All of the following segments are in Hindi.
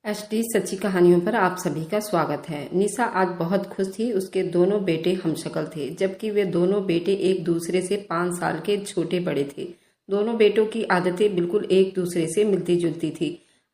एचडी सच्ची कहानियों पर आप सभी का स्वागत है। निशा आज बहुत खुश थी। उसके दोनों बेटे हमशक्ल थे, जबकि वे दोनों बेटे एक दूसरे से 5 साल के छोटे बड़े थे। दोनों बेटों की आदतें बिल्कुल एक दूसरे से मिलती जुलती थी।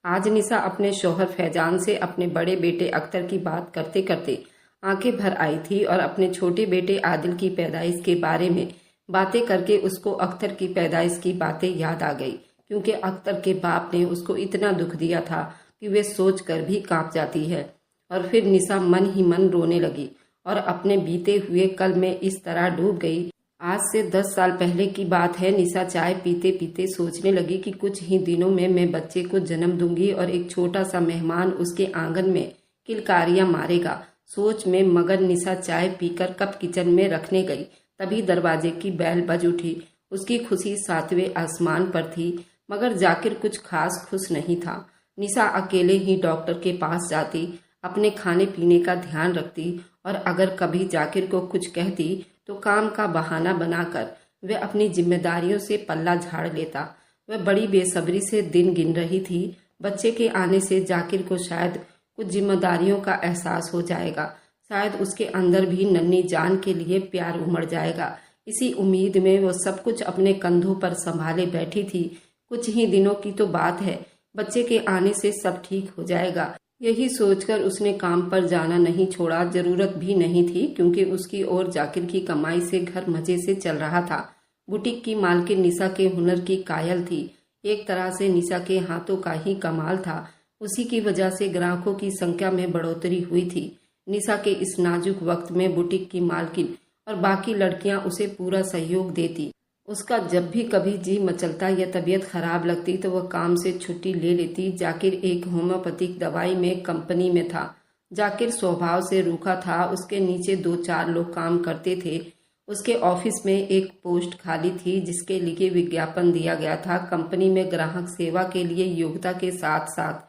आज निशा अपने शौहर फैजान से अपने बड़े बेटे अख्तर की बात करते करते आंखें भर आई थी और अपने छोटे बेटे आदिल की पैदाइश के बारे में बातें करके उसको अख्तर की पैदाइश की बातें याद आ गई, क्योंकि अख्तर के बाप ने उसको इतना दुख दिया था कि वे सोच कर भी कांप जाती है। और फिर निशा मन ही मन रोने लगी और अपने बीते हुए कल में इस तरह डूब गई। आज से 10 साल पहले की बात है। निशा चाय पीते पीते सोचने लगी कि कुछ ही दिनों में मैं बच्चे को जन्म दूंगी और एक छोटा सा मेहमान उसके आंगन में किलकारियां मारेगा। सोच में मगन निशा चाय पीकर कप किचन में रखने गई, तभी दरवाजे की बेल बज उठी। उसकी खुशी 7वें आसमान पर थी, मगर जाकिर कुछ खास खुश नहीं था। निशा अकेले ही डॉक्टर के पास जाती, अपने खाने पीने का ध्यान रखती और अगर कभी जाकिर को कुछ कहती तो काम का बहाना बनाकर वह अपनी जिम्मेदारियों से पल्ला झाड़ लेता। वह बड़ी बेसब्री से दिन गिन रही थी। बच्चे के आने से जाकिर को शायद कुछ जिम्मेदारियों का एहसास हो जाएगा, शायद उसके अंदर भी नन्ही जान के लिए प्यार उमड़ जाएगा। इसी उम्मीद में वो सब कुछ अपने कंधों पर संभाले बैठी थी। कुछ ही दिनों की तो बात है, बच्चे के आने से सब ठीक हो जाएगा। यही सोचकर उसने काम पर जाना नहीं छोड़ा। जरूरत भी नहीं थी, क्योंकि उसकी और जाकिर की कमाई से घर मजे से चल रहा था। बुटीक की मालकिन निशा के हुनर की कायल थी। एक तरह से निशा के हाथों का ही कमाल था। उसी की वजह से ग्राहकों की संख्या में बढ़ोतरी हुई थी। निशा के इस नाजुक वक्त में बुटीक की मालकिन और बाकी लड़कियां उसे पूरा सहयोग देती। उसका जब भी कभी जी मचलता या तबीयत खराब लगती तो वह काम से छुट्टी ले लेती। जाकिर एक होम्योपैथिक दवाई में कंपनी में था। जाकिर स्वभाव से रूखा था। उसके नीचे 2-4 लोग काम करते थे। उसके ऑफिस में एक पोस्ट खाली थी, जिसके लिए विज्ञापन दिया गया था। कंपनी में ग्राहक सेवा के लिए योग्यता के साथ साथ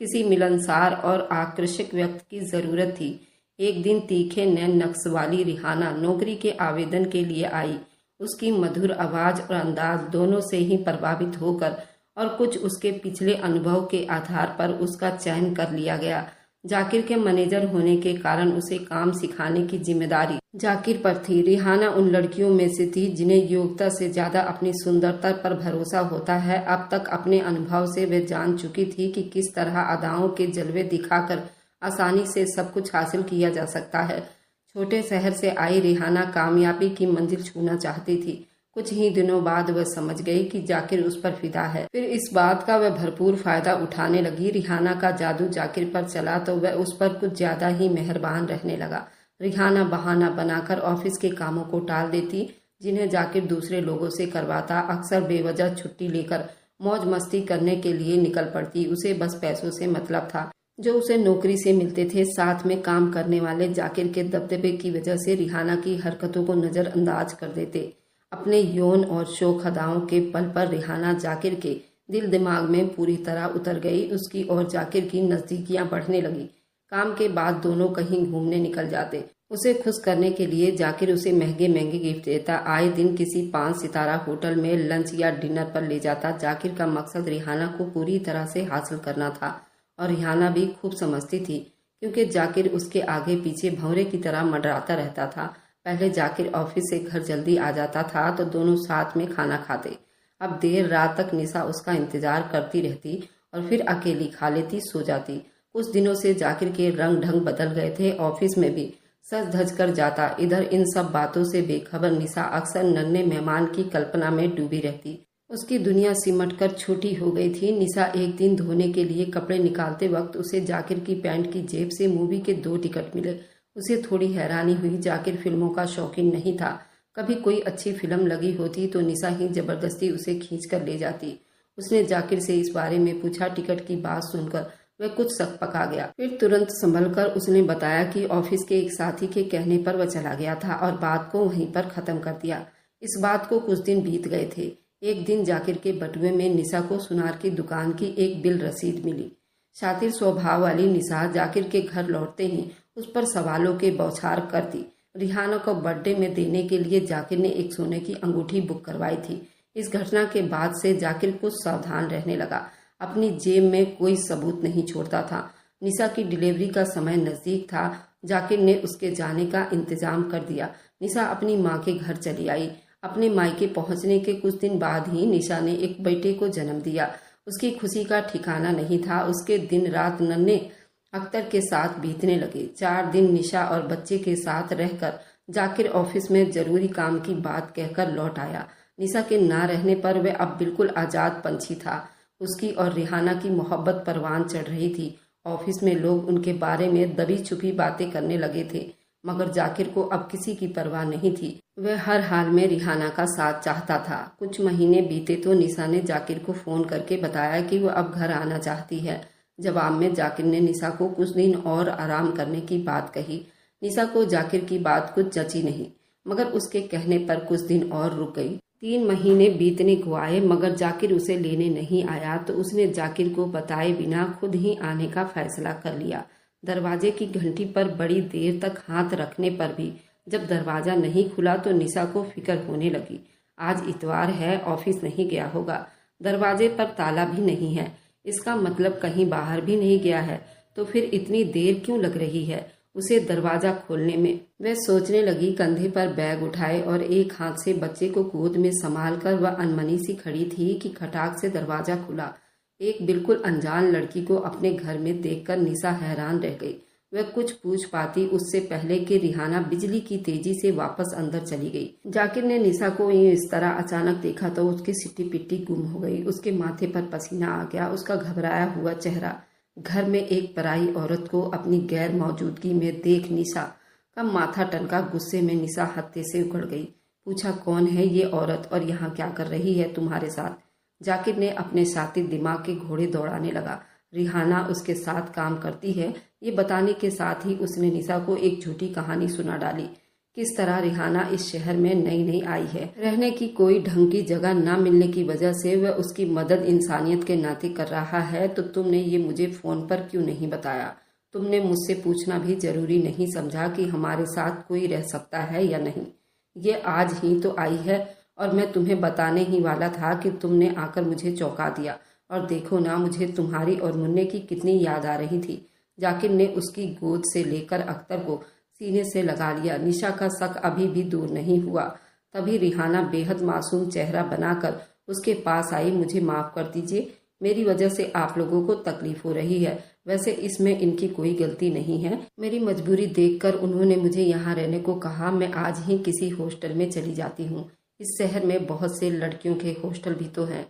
किसी मिलनसार और आकर्षक व्यक्ति की जरूरत थी। एक दिन तीखे नैन नक्श वाली रिहाना नौकरी के आवेदन के लिए आई। उसकी मधुर आवाज और अंदाज दोनों से ही प्रभावित होकर और कुछ उसके पिछले अनुभव के आधार पर उसका चयन कर लिया गया। जाकिर के मैनेजर होने के कारण उसे काम सिखाने की जिम्मेदारी जाकिर पर थी। रिहाना उन लड़कियों में से थी जिन्हें योग्यता से ज्यादा अपनी सुंदरता पर भरोसा होता है। अब तक अपने अनुभव से वे जान चुकी थी कि किस तरह अदाओं के जलवे दिखाकर आसानी से सब कुछ हासिल किया जा सकता है। छोटे शहर से आई रिहाना कामयाबी की मंजिल छूना चाहती थी। कुछ ही दिनों बाद वह समझ गई कि जाकिर उस पर फिदा है। फिर इस बात का वह भरपूर फायदा उठाने लगी। रिहाना का जादू जाकिर पर चला तो वह उस पर कुछ ज्यादा ही मेहरबान रहने लगा। रिहाना बहाना बनाकर ऑफिस के कामों को टाल देती, जिन्हें जाकिर दूसरे लोगों से करवाता। अक्सर बेवजह छुट्टी लेकर मौज मस्ती करने के लिए निकल पड़ती। उसे बस पैसों से मतलब था जो उसे नौकरी से मिलते थे। साथ में काम करने वाले जाकिर के दबदबे की वजह से रिहाना की हरकतों को नजरअंदाज कर देते। अपने यौन और शौक अदाओं के बल पर रिहाना जाकिर के दिल दिमाग में पूरी तरह उतर गई। उसकी और जाकिर की नजदीकियां बढ़ने लगी। काम के बाद दोनों कहीं घूमने निकल जाते। उसे खुश करने के लिए जाकिर उसे महंगे महंगे गिफ्ट देता। आए दिन किसी 5 सितारा होटल में लंच या डिनर पर ले जाता। जाकिर का मकसद रिहाना को पूरी तरह से हासिल करना था और रिहाना भी खूब समझती थी, क्योंकि जाकिर उसके आगे पीछे भंवरे की तरह मंडराता रहता था। पहले जाकिर ऑफिस से घर जल्दी आ जाता था तो दोनों साथ में खाना खाते। अब देर रात तक निशा उसका इंतजार करती रहती और फिर अकेली खा लेती, सो जाती। कुछ दिनों से जाकिर के रंग ढंग बदल गए थे। ऑफिस में भी सज धज कर जाता। इधर इन सब बातों से बेखबर निशा अक्सर नन्हे मेहमान की कल्पना में डूबी रहती। उसकी दुनिया सिमटकर छोटी हो गई थी। निशा एक दिन धोने के लिए कपड़े निकालते वक्त उसे जाकिर की पैंट की जेब से मूवी के 2 टिकट मिले। उसे थोड़ी हैरानी हुई। जाकिर फिल्मों का शौकीन नहीं था। कभी कोई अच्छी फिल्म लगी होती तो निशा ही जबरदस्ती उसे खींच कर ले जाती। उसने जाकिर से इस बारे में पूछा। टिकट की बात सुनकर वह कुछ सक पका गया। फिर तुरंत संभल कर उसने बताया कि ऑफिस के एक साथी के कहने पर वह चला गया था और बात को वहीं पर खत्म कर दिया। इस बात को कुछ दिन बीत गए थे। एक दिन जाकिर के बटुए में निशा को सुनार की दुकान की एक बिल रसीद मिली। शातिर स्वभाव वाली निशा जाकिर के घर लौटते ही उस पर सवालों के बौछार करती। रिहाना को बर्थडे में देने के लिए जाकिर ने एक सोने की अंगूठी बुक करवाई थी। इस घटना के बाद से जाकिर कुछ सावधान रहने लगा। अपनी जेब में कोई सबूत नहीं छोड़ता था। निशा की डिलीवरी का समय नजदीक था। जाकिर ने उसके जाने का इंतजाम कर दिया। निशा अपनी माँ के घर चली आई। अपने मायके पहुंचने के कुछ दिन बाद ही निशा ने एक बेटे को जन्म दिया। उसकी खुशी का ठिकाना नहीं था। उसके दिन रात नन्हे अख्तर के साथ बीतने लगे। 4 दिन निशा और बच्चे के साथ रहकर जाकिर ऑफिस में जरूरी काम की बात कहकर लौट आया। निशा के ना रहने पर वह अब बिल्कुल आजाद पंछी था। उसकी और रिहाना की मोहब्बत परवान चढ़ रही थी। ऑफिस में लोग उनके बारे में दबी छुपी बातें करने लगे थे, मगर जाकिर को अब किसी की परवाह नहीं थी। वह हर हाल में रिहाना का साथ चाहता था। कुछ महीने बीते तो निशा ने जाकिर को फोन करके बताया कि वह अब घर आना चाहती है। जवाब में जाकिर ने निशा को कुछ दिन और आराम करने की बात कही। निशा को जाकिर की बात कुछ जची नहीं, मगर उसके कहने पर कुछ दिन और रुक गई। 3 महीने बीतने को आए, मगर जाकिर उसे लेने नहीं आया तो उसने जाकिर को बताए बिना खुद ही आने का फैसला कर लिया। दरवाजे की घंटी पर बड़ी देर तक हाथ रखने पर भी जब दरवाजा नहीं खुला तो निशा को फिक्र होने लगी। आज इतवार है, ऑफिस नहीं गया होगा। दरवाजे पर ताला भी नहीं है, इसका मतलब कहीं बाहर भी नहीं गया है। तो फिर इतनी देर क्यों लग रही है उसे दरवाजा खोलने में? वह सोचने लगी। कंधे पर बैग उठाए और एक हाथ से बच्चे को गोद में संभाल कर वह अनमनी सी खड़ी थी कि खटाक से दरवाजा खुला। एक बिल्कुल अनजान लड़की को अपने घर में देखकर निशा हैरान रह गई। वह कुछ पूछ पाती उससे पहले कि रिहाना बिजली की तेजी से वापस अंदर चली गई। जाकिर ने निशा को इस तरह अचानक देखा तो उसकी सिट्टी पिट्टी गुम हो गई। उसके माथे पर पसीना आ गया। उसका घबराया हुआ चेहरा। घर में एक पराई औरत को अपनी गैर मौजूदगी में देख निशा का माथा टनका। गुस्से में निशा हत्थे से उखड़ गई। पूछा, कौन है ये औरत और यहाँ क्या कर रही है तुम्हारे साथ? जाकिर ने अपने शातिर दिमाग के घोड़े दौड़ाने लगा। रिहाना उसके साथ काम करती है, ये बताने के साथ ही उसने निशा को एक झूठी कहानी सुना डाली। किस तरह रिहाना इस शहर में नई नई आई है, रहने की कोई ढंग की जगह न मिलने की वजह से वह उसकी मदद इंसानियत के नाते कर रहा है। तो तुमने ये मुझे फोन पर क्यों नहीं बताया? तुमने मुझसे पूछना भी जरूरी नहीं समझा कि हमारे साथ कोई रह सकता है या नहीं? ये आज ही तो आई है और मैं तुम्हें बताने ही वाला था कि तुमने आकर मुझे चौंका दिया। और देखो ना, मुझे तुम्हारी और मुन्ने की कितनी याद आ रही थी। जाकिर ने उसकी गोद से लेकर अख्तर को सीने से लगा लिया। निशा का शक अभी भी दूर नहीं हुआ। तभी रिहाना बेहद मासूम चेहरा बनाकर उसके पास आई। मुझे माफ कर दीजिए, मेरी वजह से आप लोगों को तकलीफ हो रही है। वैसे इसमें इनकी कोई गलती नहीं है। मेरी मजबूरी देखकर उन्होंने मुझे यहाँ रहने को कहा। मैं आज ही किसी हॉस्टल में चली जाती हूँ। इस शहर में बहुत से लड़कियों के हॉस्टल भी तो हैं।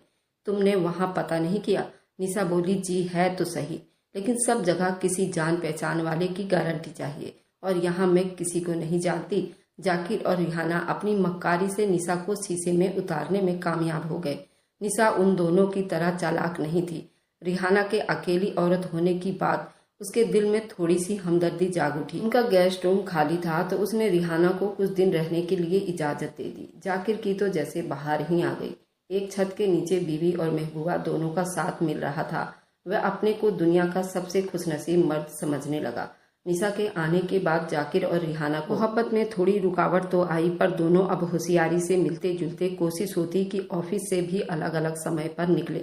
तुमने वहाँ पता नहीं किया? निशा बोली, जी है तो सही, लेकिन सब जगह किसी जान पहचान वाले की गारंटी चाहिए और यहाँ मैं किसी को नहीं जानती। जाकिर और रिहाना अपनी मक्कारी से निशा को शीशे में उतारने में कामयाब हो गए। निशा उन दोनों की तरह चालाक नहीं थी। रिहाना के अकेली औरत होने की बात उसके दिल में थोड़ी सी हमदर्दी जाग उठी। उनका गेस्ट रूम खाली था तो उसने रिहाना को कुछ दिन रहने के लिए इजाजत दे दी। जाकिर की तो जैसे बाहर ही आ गई। एक छत के नीचे बीवी और महबूबा दोनों का साथ मिल रहा था। वह अपने को दुनिया का सबसे खुशनसीब मर्द समझने लगा। निशा के आने के बाद जाकिर और रिहाना को मोहब्बत में थोड़ी रुकावट तो आई, पर दोनों अब होशियारी से मिलते जुलते। कोशिश होती कि ऑफिस से भी अलग अलग समय पर निकले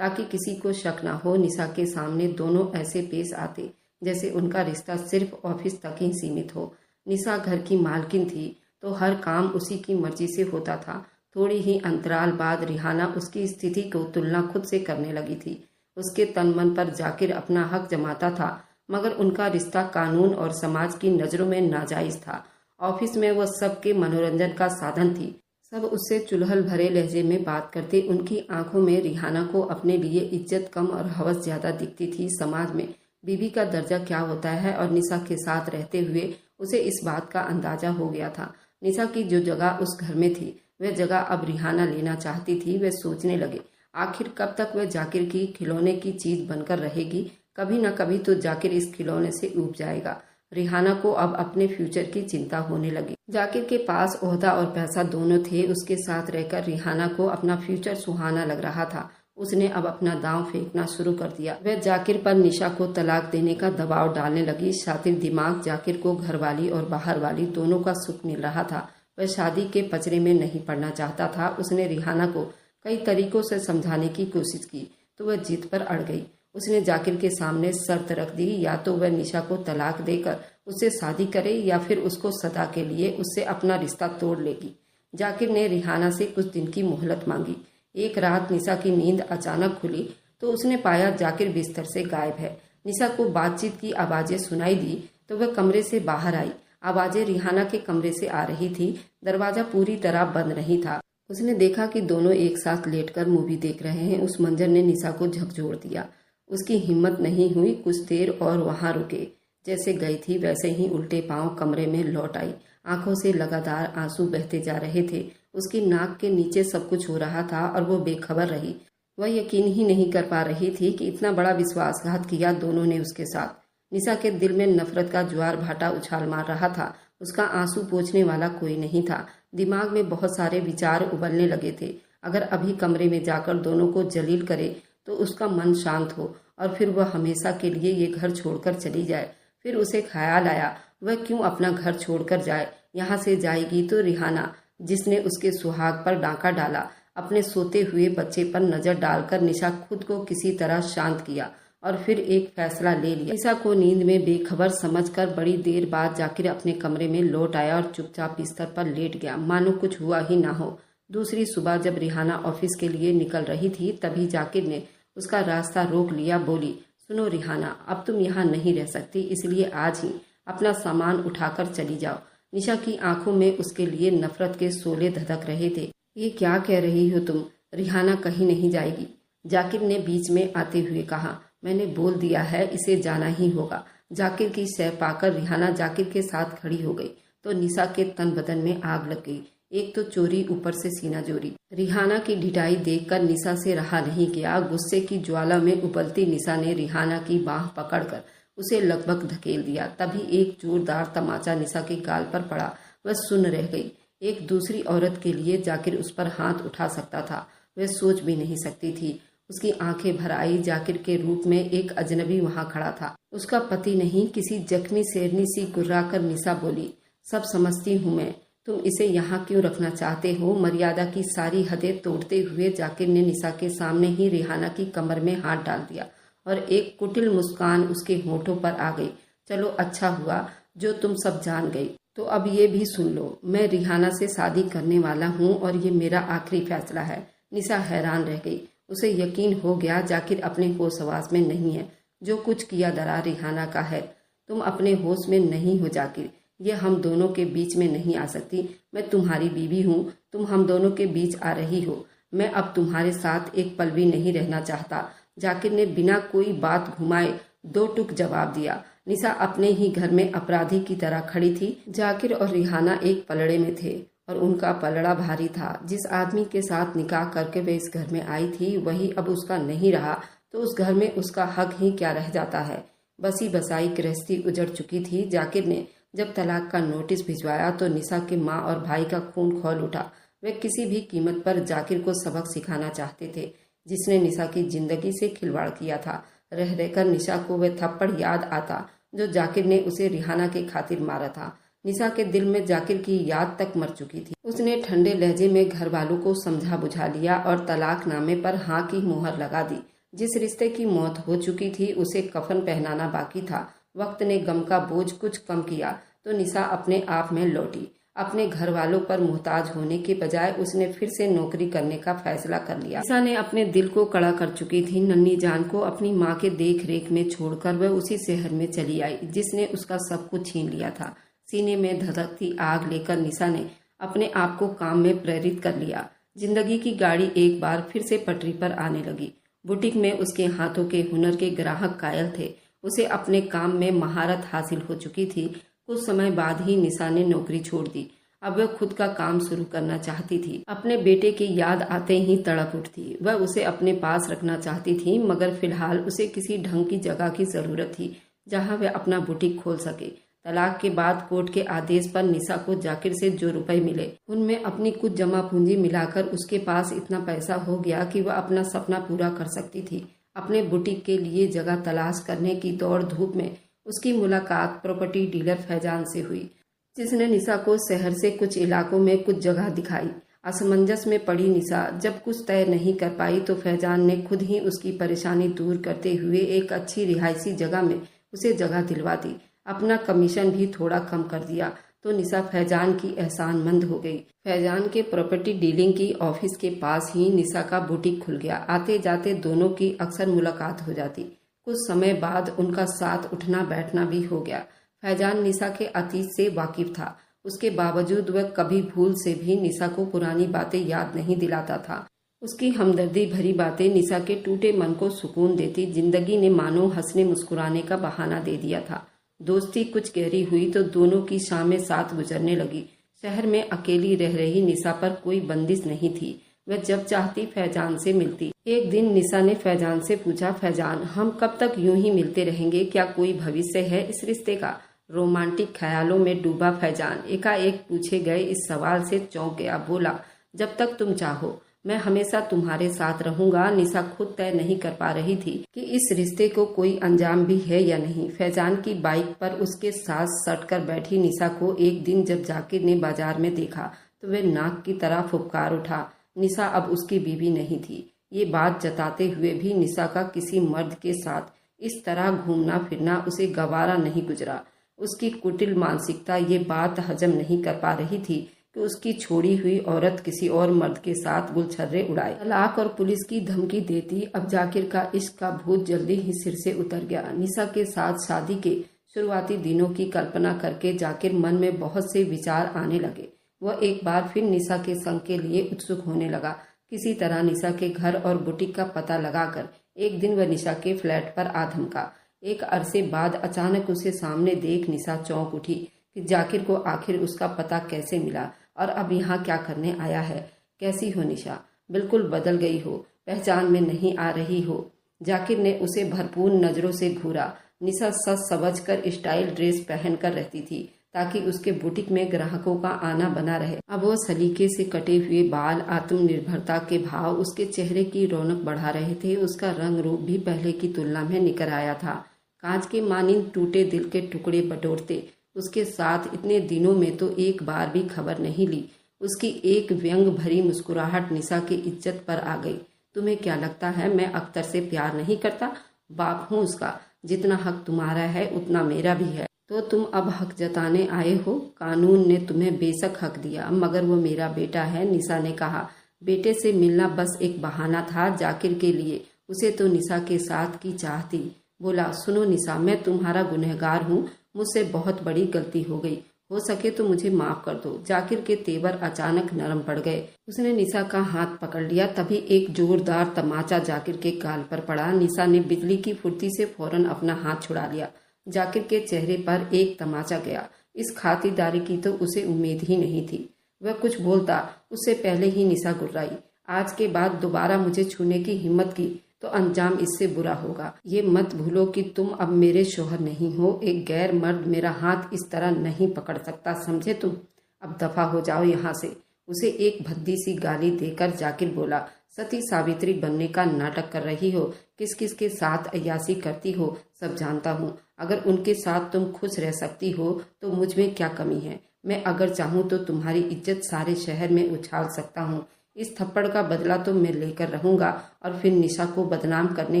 ताकि किसी को शक ना हो। निशा के सामने दोनों ऐसे पेश आते जैसे उनका रिश्ता सिर्फ ऑफिस तक ही सीमित हो। निशा घर की मालकिन थी तो हर काम उसी की मर्जी से होता था। थोड़ी ही अंतराल बाद रिहाना उसकी स्थिति को तुलना खुद से करने लगी थी। उसके तन मन पर जाकिर अपना हक जमाता था, मगर उनका रिश्ता कानून और समाज की नजरों में नाजायज था। ऑफिस में वह सबके मनोरंजन का साधन थी। सब उससे चुलहल भरे लहजे में बात करते। उनकी आंखों में रिहाना को अपने लिए इज्जत कम और हवस ज्यादा दिखती थी। समाज में बीवी का दर्जा क्या होता है और निशा के साथ रहते हुए उसे इस बात का अंदाजा हो गया था। निशा की जो जगह उस घर में थी वह जगह अब रिहाना लेना चाहती थी। वह सोचने लगे, आखिर कब तक वह जाकिर की खिलौने की चीज बनकर रहेगी? कभी न कभी तो जाकिर इस खिलौने से ऊब जाएगा। रिहाना को अब अपने फ्यूचर की चिंता होने लगी। जाकिर के पास ओहदा और पैसा दोनों थे। उसके साथ रहकर रिहाना को अपना फ्यूचर सुहाना लग रहा था। उसने अब अपना दांव फेंकना शुरू कर दिया। वह जाकिर पर निशा को तलाक देने का दबाव डालने लगी। शातिर दिमाग जाकिर को घरवाली और बाहर वाली दोनों का सुख मिल रहा था। वह शादी के पचड़े में नहीं पड़ना चाहता था। उसने रिहाना को कई तरीकों से समझाने की कोशिश की, तो वह जिद पर अड़ गई। उसने जाकिर के सामने शर्त रख दी, या तो वह निशा को तलाक देकर उससे शादी करे या फिर उसको सदा के लिए उससे अपना रिश्ता तोड़ लेगी। जाकिर ने रिहाना से कुछ दिन की मोहलत मांगी। एक रात निशा की नींद अचानक खुली तो उसने पाया जाकिर बिस्तर से गायब है। निशा को बातचीत की आवाजें सुनाई दी तो वह कमरे से बाहर आई। आवाजें रिहाना के कमरे से आ रही थी। दरवाजा पूरी तरह बंद नहीं था। उसने देखा कि दोनों एक साथ लेटकर मूवी देख रहे हैं। उस मंजर ने निशा को झकझोर दिया। उसकी हिम्मत नहीं हुई। कुछ देर और वहां रुके। जैसे गई थी वैसे ही उल्टे पांव कमरे में लौट आई। आंखों से लगातार आंसू बहते जा रहे थे। उसकी नाक के नीचे सब कुछ हो रहा था और वो बेखबर रही। वह यकीन ही नहीं कर पा रही थी कि इतना बड़ा विश्वासघात किया दोनों ने उसके साथ। निशा के दिल में नफरत का ज्वार भाटा उछाल मार रहा था। उसका आंसू पोंछने वाला कोई नहीं था। दिमाग में बहुत सारे विचार उबलने लगे थे। अगर अभी कमरे में जाकर दोनों को जलील करे तो उसका मन शांत हो और फिर वह हमेशा के लिए ये घर छोड़कर चली जाए। फिर उसे ख्याल आया, वह क्यों अपना घर छोड़कर जाए। यहाँ से जाएगी तो रिहाना, जिसने उसके सुहाग पर डांका डाला, अपने सोते हुए बच्चे पर नजर डालकर निशा खुद को किसी तरह शांत किया और फिर एक फैसला ले लिया। निशा को नींद में बेखबर समझकर बड़ी देर बाद जाकिर अपने कमरे में लौट आया और चुपचाप बिस्तर पर लेट गया, मानो कुछ हुआ ही ना हो। दूसरी सुबह जब रिहाना ऑफिस के लिए निकल रही थी तभी जाकिर ने उसका रास्ता रोक लिया। बोली, सुनो रिहाना, अब तुम यहाँ नहीं रह सकती, इसलिए आज ही अपना सामान उठाकर चली जाओ। निशा की आंखों में उसके लिए नफरत के शोले धधक रहे थे। ये क्या कह रही हो तुम? रिहाना कहीं नहीं जाएगी, जाकिर ने बीच में आते हुए कहा। मैंने बोल दिया है, इसे जाना ही होगा। जाकिर की सह पाकर रिहाना जाकिर के साथ खड़ी हो गई तो निशा के तन बदन में आग लग गई। एक तो चोरी, ऊपर से सीना जोरी। रिहाना की ढिठाई देखकर निशा से रहा नहीं गया। गुस्से की ज्वाला में उबलती निशा ने रिहाना की बाह पकड़कर उसे लगभग धकेल दिया। तभी एक जोरदार तमाचा निशा के गाल पर पड़ा। वह सुन्न रह गई। एक दूसरी औरत के लिए जाकिर उस पर हाथ उठा सकता था, वह सोच भी नहीं सकती थी। उसकी आंखें भर आई। जाकिर के रूप में एक अजनबी वहां खड़ा था, उसका पति नहीं। किसी जख्मी शेरनी सी गुर्राकर निशा बोली, सब समझती हूँ मैं, तुम इसे यहाँ क्यों रखना चाहते हो? मर्यादा की सारी हदें तोड़ते हुए जाकिर ने निशा के सामने ही रिहाना की कमर में हाथ डाल दिया और एक कुटिल मुस्कान उसके होठों पर आ गई। चलो अच्छा हुआ जो तुम सब जान गई, तो अब ये भी सुन लो, मैं रिहाना से शादी करने वाला हूँ और ये मेरा आखिरी फैसला है। निशा हैरान रह गई। उसे यकीन हो गया जाकिर अपने होश हवास में नहीं है। जो कुछ किया दरार रिहाना का है। तुम अपने होश में नहीं हो जाकिर, ये हम दोनों के बीच में नहीं आ सकती। मैं तुम्हारी बीवी हूँ, तुम हम दोनों के बीच आ रही हो। मैं अब तुम्हारे साथ एक पल भी नहीं रहना चाहता। जाकिर ने बिना कोई बात घुमाए दो टूक जवाब दिया। निशा अपने ही घर में अपराधी की तरह खड़ी थी। जाकिर और रिहाना एक पलड़े में थे और उनका पलड़ा भारी था। जिस आदमी के साथ निकाह करके वे इस घर में आई थी वही अब उसका नहीं रहा तो उस घर में उसका हक ही क्या रह जाता है। बसी बसाई गृहस्थी उजड़ चुकी थी। जाकिर ने जब तलाक का नोटिस भिजवाया तो निशा के माँ और भाई का खून खौल उठा। वे किसी भी कीमत पर जाकिर को सबक सिखाना चाहते थे, जिसने निशा की जिंदगी से खिलवाड़ किया था। रह रहकर निशा को वह थप्पड़ याद आता जो जाकिर ने उसे रिहाना के खातिर मारा था। निशा के दिल में जाकिर की याद तक मर चुकी थी। उसने ठंडे लहजे में घर वालों को समझा बुझा लिया और तलाकनामे पर हाँ की मुहर लगा दी। जिस रिश्ते की मौत हो चुकी थी उसे कफन पहनाना बाकी था। वक्त ने गम का बोझ कुछ कम किया तो निशा अपने आप में लौटी। अपने घर वालों पर मोहताज होने के बजाय उसने फिर से नौकरी करने का फैसला कर लिया। निशा ने अपने दिल को कड़ा कर चुकी थी। नन्ही जान को अपनी माँ के देख रेख में छोड़कर वह उसी शहर में चली आई जिसने उसका सब कुछ छीन लिया था। सीने में धधकती आग लेकर निशा ने अपने आप को काम में प्रेरित कर लिया। जिंदगी की गाड़ी एक बार फिर से पटरी पर आने लगी। बुटीक में उसके हाथों के हुनर के ग्राहक कायल थे। उसे अपने काम में महारत हासिल हो चुकी थी। कुछ समय बाद ही निशा ने नौकरी छोड़ दी। अब वह खुद का काम शुरू करना चाहती थी। अपने बेटे की याद आते ही तड़प उठती। वह उसे अपने पास रखना चाहती थी, मगर फिलहाल उसे किसी ढंग की जगह की जरूरत थी जहां वह अपना बुटीक खोल सके। तलाक के बाद कोर्ट के आदेश पर निशा को जाकिर से जो रुपए मिले उनमें अपनी कुछ जमा पूंजी मिलाकर उसके पास इतना पैसा हो गया कि वह अपना सपना पूरा कर सकती थी। अपने बुटीक के लिए जगह तलाश करने की दौड़ धूप में उसकी मुलाकात प्रॉपर्टी डीलर फैजान से हुई, जिसने निशा को शहर से कुछ इलाकों में कुछ जगह दिखाई। असमंजस में पड़ी निशा जब कुछ तय नहीं कर पाई तो फैजान ने खुद ही उसकी परेशानी दूर करते हुए एक अच्छी रिहायशी जगह में उसे जगह दिलवा दी। अपना कमीशन भी थोड़ा कम कर दिया तो निशा फैजान की एहसानमंद हो गई। फैजान के प्रॉपर्टी डीलिंग की ऑफिस के पास ही निशा का बुटीक खुल गया। आते जाते दोनों की अक्सर मुलाकात हो जाती। कुछ समय बाद उनका साथ उठना बैठना भी हो गया। फैजान निशा के अतीत से वाकिफ था। उसके बावजूद वह कभी भूल से भी निशा को पुरानी बातें याद नहीं दिलाता था। उसकी हमदर्दी भरी बातें निशा के टूटे मन को सुकून देती। जिंदगी ने मानो हंसने मुस्कुराने का बहाना दे दिया था। दोस्ती कुछ गहरी हुई तो दोनों की शामें साथ गुजरने लगी। शहर में अकेली रह रही निशा पर कोई बंदिश नहीं थी। वह जब चाहती फैजान से मिलती। एक दिन निशा ने फैजान से पूछा, फैजान हम कब तक यूं ही मिलते रहेंगे? क्या कोई भविष्य है इस रिश्ते का? रोमांटिक ख्यालों में डूबा फैजान एकाएक पूछे गए इस सवाल से चौंक गया। बोला, जब तक तुम चाहो, मैं हमेशा तुम्हारे साथ रहूंगा। निशा खुद तय नहीं कर पा रही थी कि इस रिश्ते को कोई अंजाम भी है या नहीं। फैजान की बाइक पर उसके साथ सटकर बैठी निशा को एक दिन जब जाकिर ने बाजार में देखा तो वह नाक की तरह फुफकार उठा। निशा अब उसकी बीवी नहीं थी। ये बात जताते हुए भी निशा का किसी मर्द के साथ इस तरह घूमना फिरना उसे गवारा नहीं गुजरा। उसकी कुटिल मानसिकता ये बात हजम नहीं कर पा रही थी कि उसकी छोड़ी हुई औरत किसी और मर्द के साथ गुलछर्रे उड़ाए, तलाक और पुलिस की धमकी देती। अब जाकिर का इश्क का भूत जल्दी ही सिर से उतर गया। निशा के साथ शादी के शुरुआती दिनों की कल्पना करके जाकिर मन में बहुत से विचार आने लगे। वह एक बार फिर निशा के संग के लिए उत्सुक होने लगा। किसी तरह निशा के घर और बुटीक का पता लगाकर एक दिन वह निशा के फ्लैट पर आ धमका। एक अरसे बाद अचानक उसे सामने देख निशा चौंक उठी कि जाकिर को आखिर उसका पता कैसे मिला और अब यहाँ क्या करने आया है। कैसी हो निशा? बिल्कुल बदल गई हो, पहचान में नहीं आ रही हो। जाकिर ने उसे भरपूर नजरों से घूरा। निशा सच समझ कर स्टाइल ड्रेस पहनकर रहती थी ताकि उसके बुटीक में ग्राहकों का आना बना रहे। अब वो सलीके से कटे हुए बाल, आत्मनिर्भरता के भाव उसके चेहरे की रौनक बढ़ा रहे थे। उसका रंग रूप भी पहले की तुलना में निखर आया था। कांच के मानिंद टूटे दिल के टुकड़े बटोरते उसके साथ इतने दिनों में तो एक बार भी खबर नहीं ली। उसकी एक व्यंग भरी मुस्कुराहट निशा की इज्जत पर आ गई। तुम्हें क्या लगता है मैं अख्तर से प्यार नहीं करता? बाप हूँ उसका। जितना हक तुम्हारा है उतना मेरा भी है। तो तुम अब हक जताने आए हो? कानून ने तुम्हें बेशक हक दिया मगर वो मेरा बेटा है, निशा ने कहा। बेटे से मिलना बस एक बहाना था जाकिर के लिए। उसे तो निशा के साथ की चाह थी। बोला, सुनो निशा, मैं तुम्हारा गुनहगार हूँ। मुझसे बहुत बड़ी गलती हो गई। हो सके तो मुझे माफ कर दो। जाकिर के तेवर अचानक नरम पड़ गए। उसने निशा का हाथ पकड़ लिया। तभी एक जोरदार तमाचा जाकिर के गाल पर पड़ा। निशा ने बिजली की फुर्ती से फौरन अपना हाथ छुड़ा लिया। जाकिर के चेहरे पर एक तमाचा गया। इस खातिरदारी की तो उसे उम्मीद ही नहीं थी। वह कुछ बोलता उससे पहले ही निशा गुर्राई। आज के बाद दोबारा मुझे छूने की हिम्मत की तो अंजाम इससे बुरा होगा। ये मत भूलो कि तुम अब मेरे शोहर नहीं हो। एक गैर मर्द मेरा हाथ इस तरह नहीं पकड़ सकता, समझे तुम? अब दफा हो जाओ यहाँ से। उसे एक भद्दी सी गाली देकर जाकिर बोला, सती सावित्री बनने का नाटक कर रही हो। किस किस के साथ अय्यासी करती हो सब जानता हूँ। अगर उनके साथ तुम खुश रह सकती हो तो मुझ में क्या कमी है? मैं अगर चाहूँ तो तुम्हारी इज्जत सारे शहर में उछाल सकता हूँ। इस थप्पड़ का बदला तो मैं लेकर रहूंगा। और फिर निशा को बदनाम करने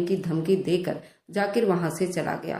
की धमकी देकर जाकिर वहां से चला गया।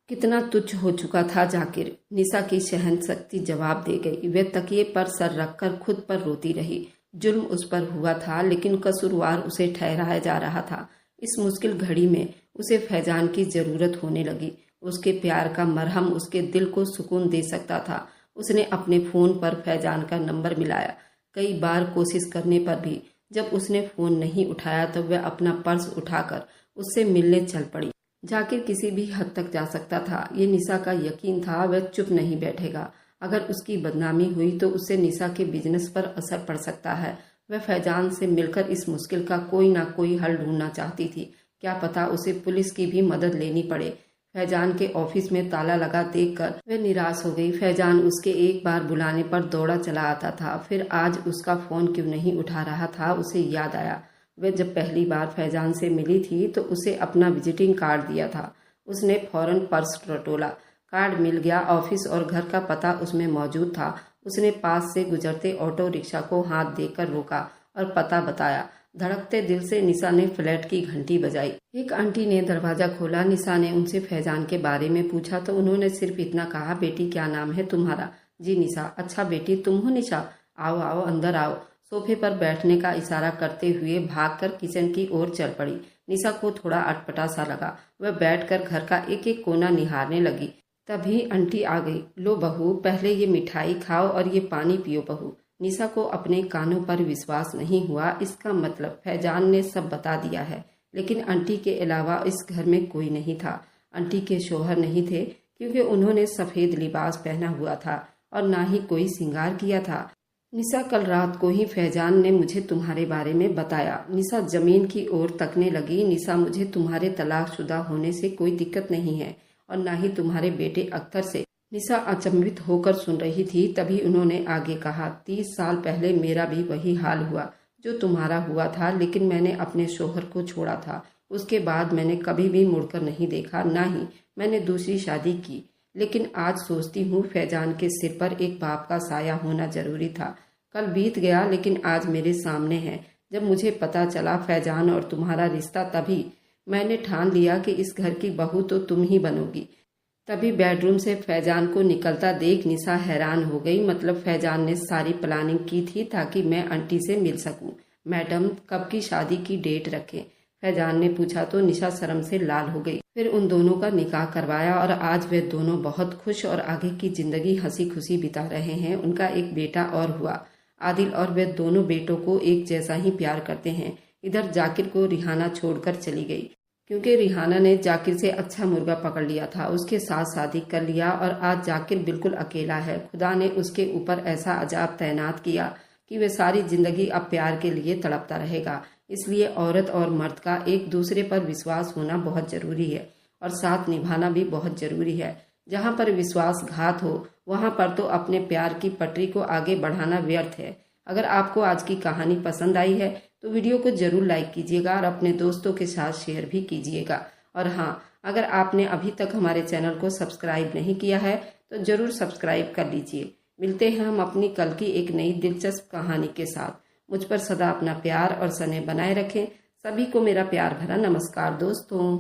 कितना तुच्छ हो चुका था जाकिर। निशा की सहनशक्ति जवाब दे गई। वह तकिए पर सर रखकर खुद पर रोती रही। जुल्म उस पर हुआ था लेकिन कसूरवार उसे ठहराया जा रहा था। इस मुश्किल घड़ी में उसे फैजान की जरूरत होने लगी। उसके प्यार का मरहम उसके दिल को सुकून दे सकता था। उसने अपने फोन पर फैजान का नंबर मिलाया। कई बार कोशिश करने पर भी जब उसने फोन नहीं उठाया तो वह अपना पर्स उठाकर उससे मिलने चल पड़ी। जाकिर किसी भी हद तक जा सकता था, ये निशा का यकीन था। वह चुप नहीं बैठेगा। अगर उसकी बदनामी हुई तो उससे निशा के बिजनेस पर असर पड़ सकता है। वह फैजान से मिलकर इस मुश्किल का कोई ना कोई हल ढूंढना चाहती थी। क्या पता उसे पुलिस की भी मदद लेनी पड़े। फैजान के ऑफिस में ताला लगा देखकर वह निराश हो गई। फैजान उसके एक बार बुलाने पर दौड़ा चला आता था। फिर आज उसका फोन क्यों नहीं उठा रहा था, उसे याद आया। वह जब पहली बार फैजान से मिली थी तो उसे अपना विजिटिंग कार्ड दिया था। उसने फौरन पर्स टटोला। कार्ड मिल गया। ऑफिस और घर का पता उसमें मौजूद था उसने पास से गुजरते ऑटो रिक्शा को हाथ देकर रोका और पता बताया। धड़कते दिल से निशा ने फ्लैट की घंटी बजाई। एक आंटी ने दरवाजा खोला। निशा ने उनसे फैजान के बारे में पूछा तो उन्होंने सिर्फ इतना कहा, बेटी क्या नाम है तुम्हारा? जी निशा। अच्छा बेटी तुम हो निशा, आओ आओ अंदर आओ। सोफे पर बैठने का इशारा करते हुए भागकर किचन की ओर चल पड़ी। निशा को थोड़ा अटपटा सा लगा। वह बैठकर घर का एक एक कोना निहारने लगी। तभी आंटी आ गई। लो बहू, पहले ये मिठाई खाओ और ये पानी पियो बहू। निशा को अपने कानों पर विश्वास नहीं हुआ। इसका मतलब फैजान ने सब बता दिया है। लेकिन आंटी के अलावा इस घर में कोई नहीं था। आंटी के शौहर नहीं थे क्योंकि उन्होंने सफेद लिबास पहना हुआ था और ना ही कोई श्रृंगार किया था। निशा, कल रात को ही फैजान ने मुझे तुम्हारे बारे में बताया। निशा जमीन की ओर तकने लगी। निशा, मुझे तुम्हारे तलाकशुदा होने से कोई दिक्कत नहीं है और ना ही तुम्हारे बेटे अख्तर से। निशा अचंभित होकर सुन रही थी। तभी उन्होंने आगे कहा, 30 साल पहले मेरा भी वही हाल हुआ जो तुम्हारा हुआ था, लेकिन मैंने अपने शौहर को छोड़ा था। उसके बाद मैंने कभी भी मुड़कर नहीं देखा, ना ही मैंने दूसरी शादी की। लेकिन आज सोचती हूँ फैजान के सिर पर एक बाप का साया होना जरूरी था। कल बीत गया लेकिन आज मेरे सामने है। जब मुझे पता चला फैजान और तुम्हारा रिश्ता, तभी मैंने ठान लिया कि इस घर की बहू तो तुम ही बनोगी। तभी बेडरूम से फैजान को निकलता देख निशा हैरान हो गई। मतलब फैजान ने सारी प्लानिंग की थी ताकि मैं आंटी से मिल सकूं। मैडम, कब की शादी की डेट रखें? फैजान ने पूछा तो निशा शर्म से लाल हो गई। फिर उन दोनों का निकाह करवाया और आज वे दोनों बहुत खुश और आगे की जिंदगी हंसी खुशी बिता रहे हैं। उनका एक बेटा और हुआ, आदिल, और वे दोनों बेटों को एक जैसा ही प्यार करते हैं। इधर जाकिर को रिहाना छोड़कर चली गई क्योंकि रिहाना ने जाकिर से अच्छा मुर्गा पकड़ लिया था। उसके साथ शादी कर लिया और आज जाकिर बिल्कुल अकेला है। खुदा ने उसके ऊपर ऐसा अजाब तैनात किया कि वे सारी जिंदगी अब प्यार के लिए तड़पता रहेगा। इसलिए औरत और मर्द का एक दूसरे पर विश्वास होना बहुत जरूरी है और साथ निभाना भी बहुत जरूरी है। जहाँ पर विश्वासघात हो वहाँ पर तो अपने प्यार की पटरी को आगे बढ़ाना व्यर्थ है। अगर आपको आज की कहानी पसंद आई है तो वीडियो को जरूर लाइक कीजिएगा और अपने दोस्तों के साथ शेयर भी कीजिएगा। और हाँ, अगर आपने अभी तक हमारे चैनल को सब्सक्राइब नहीं किया है तो जरूर सब्सक्राइब कर लीजिए। मिलते हैं हम अपनी कल की एक नई दिलचस्प कहानी के साथ। मुझ पर सदा अपना प्यार और स्नेह बनाए रखें। सभी को मेरा प्यार भरा नमस्कार दोस्तों।